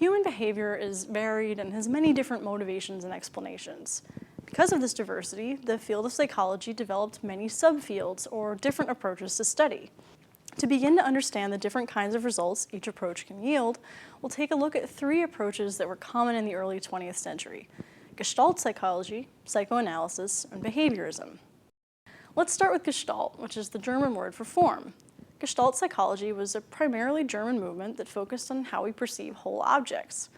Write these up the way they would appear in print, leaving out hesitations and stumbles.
Human behavior is varied and has many different motivations and explanations. Because of this diversity, the field of psychology developed many subfields or different approaches to study. To begin to understand the different kinds of results each approach can yield, we'll take a look at three approaches that were common in the early 20th century: Gestalt psychology, psychoanalysis, and behaviorism. Let's start with Gestalt, which is the German word for form. Gestalt psychology was a primarily German movement that focused on how we perceive whole objects.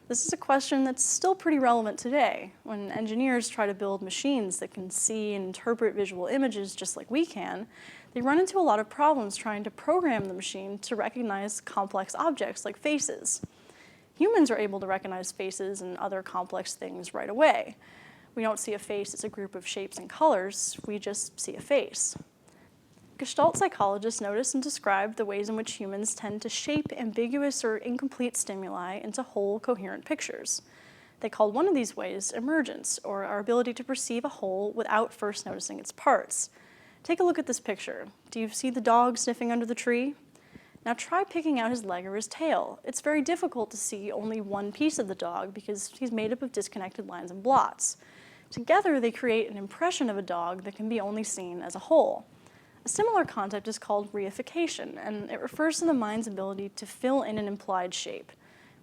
This is a question that's still pretty relevant today. When engineers try to build machines that can see and interpret visual images just like we can, they run into a lot of problems trying to program the machine to recognize complex objects like faces. Humans are able to recognize faces and other complex things right away. We don't see a face as a group of shapes and colors, we just see a face. Gestalt psychologists noticed and described the ways in which humans tend to shape ambiguous or incomplete stimuli into whole, coherent pictures. They called one of these ways emergence, or our ability to perceive a whole without first noticing its parts. Take a look at this picture. Do you see the dog sniffing under the tree? Now try picking out his leg or his tail. It's very difficult to see only one piece of the dog because he's made up of disconnected lines and blots. Together, they create an impression of a dog that can be only seen as a whole. A similar concept is called reification, and it refers to the mind's ability to fill in an implied shape.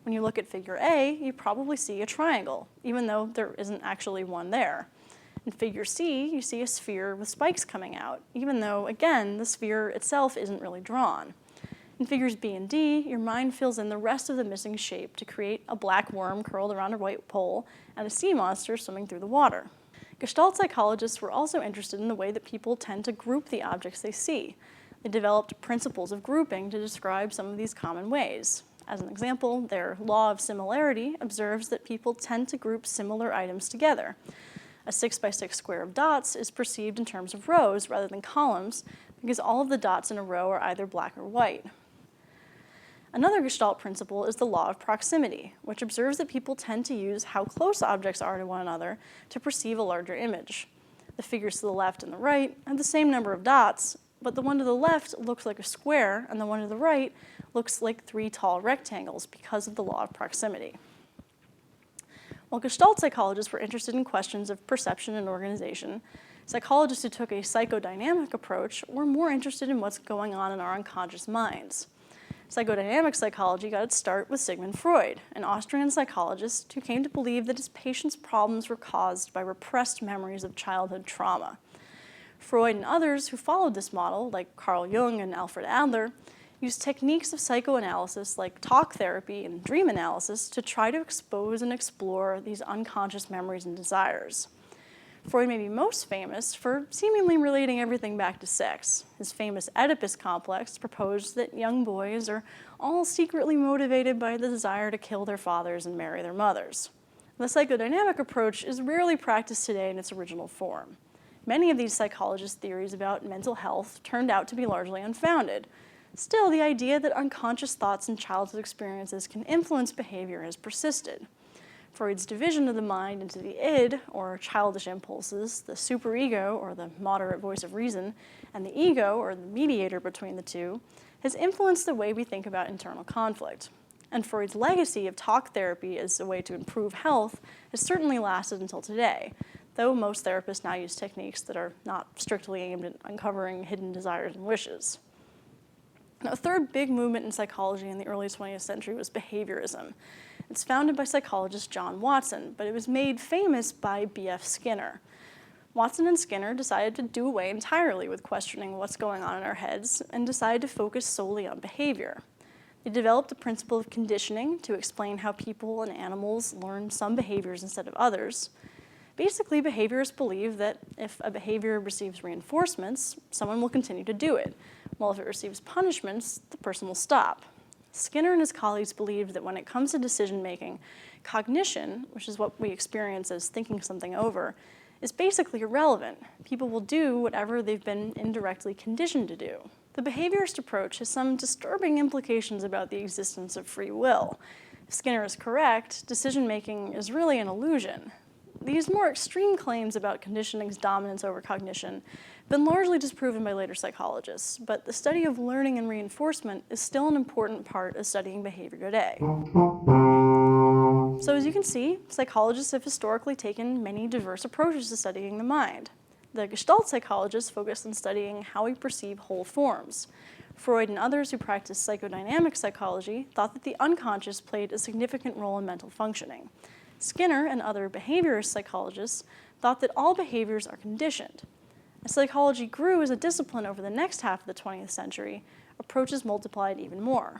When you look at figure A, you probably see a triangle, even though there isn't actually one there. In figure C, you see a sphere with spikes coming out, even though, again, the sphere itself isn't really drawn. In figures B and D, your mind fills in the rest of the missing shape to create a black worm curled around a white pole and a sea monster swimming through the water. Gestalt psychologists were also interested in the way that people tend to group the objects they see. They developed principles of grouping to describe some of these common ways. As an example, their law of similarity observes that people tend to group similar items together. A 6x6 square of dots is perceived in terms of rows rather than columns because all of the dots in a row are either black or white. Another Gestalt principle is the law of proximity, which observes that people tend to use how close objects are to one another to perceive a larger image. The figures to the left and the right have the same number of dots, but the one to the left looks like a square and the one to the right looks like three tall rectangles because of the law of proximity. While Gestalt psychologists were interested in questions of perception and organization, psychologists who took a psychodynamic approach were more interested in what's going on in our unconscious minds. Psychodynamic psychology got its start with Sigmund Freud, an Austrian psychologist who came to believe that his patients' problems were caused by repressed memories of childhood trauma. Freud and others who followed this model, like Carl Jung and Alfred Adler, used techniques of psychoanalysis like talk therapy and dream analysis to try to expose and explore these unconscious memories and desires. Freud may be most famous for seemingly relating everything back to sex. His famous Oedipus complex proposed that young boys are all secretly motivated by the desire to kill their fathers and marry their mothers. The psychodynamic approach is rarely practiced today in its original form. Many of these psychologists' theories about mental health turned out to be largely unfounded. Still, the idea that unconscious thoughts and childhood experiences can influence behavior has persisted. Freud's division of the mind into the id, or childish impulses, the superego, or the moderate voice of reason, and the ego, or the mediator between the two, has influenced the way we think about internal conflict. And Freud's legacy of talk therapy as a way to improve health has certainly lasted until today, though most therapists now use techniques that are not strictly aimed at uncovering hidden desires and wishes. Now, a third big movement in psychology in the early 20th century was behaviorism. It's founded by psychologist John Watson, but it was made famous by B.F. Skinner. Watson and Skinner decided to do away entirely with questioning what's going on in our heads and decided to focus solely on behavior. They developed the principle of conditioning to explain how people and animals learn some behaviors instead of others. Basically, behaviorists believe that if a behavior receives reinforcements, someone will continue to do it, while if it receives punishments, the person will stop. Skinner and his colleagues believed that when it comes to decision-making, cognition, which is what we experience as thinking something over, is basically irrelevant. People will do whatever they've been indirectly conditioned to do. The behaviorist approach has some disturbing implications about the existence of free will. If Skinner is correct, decision-making is really an illusion. These more extreme claims about conditioning's dominance over cognition have been largely disproven by later psychologists, but the study of learning and reinforcement is still an important part of studying behavior today. So as you can see, psychologists have historically taken many diverse approaches to studying the mind. The Gestalt psychologists focused on studying how we perceive whole forms. Freud and others who practiced psychodynamic psychology thought that the unconscious played a significant role in mental functioning. Skinner and other behaviorist psychologists thought that all behaviors are conditioned. As psychology grew as a discipline over the next half of the 20th century, approaches multiplied even more.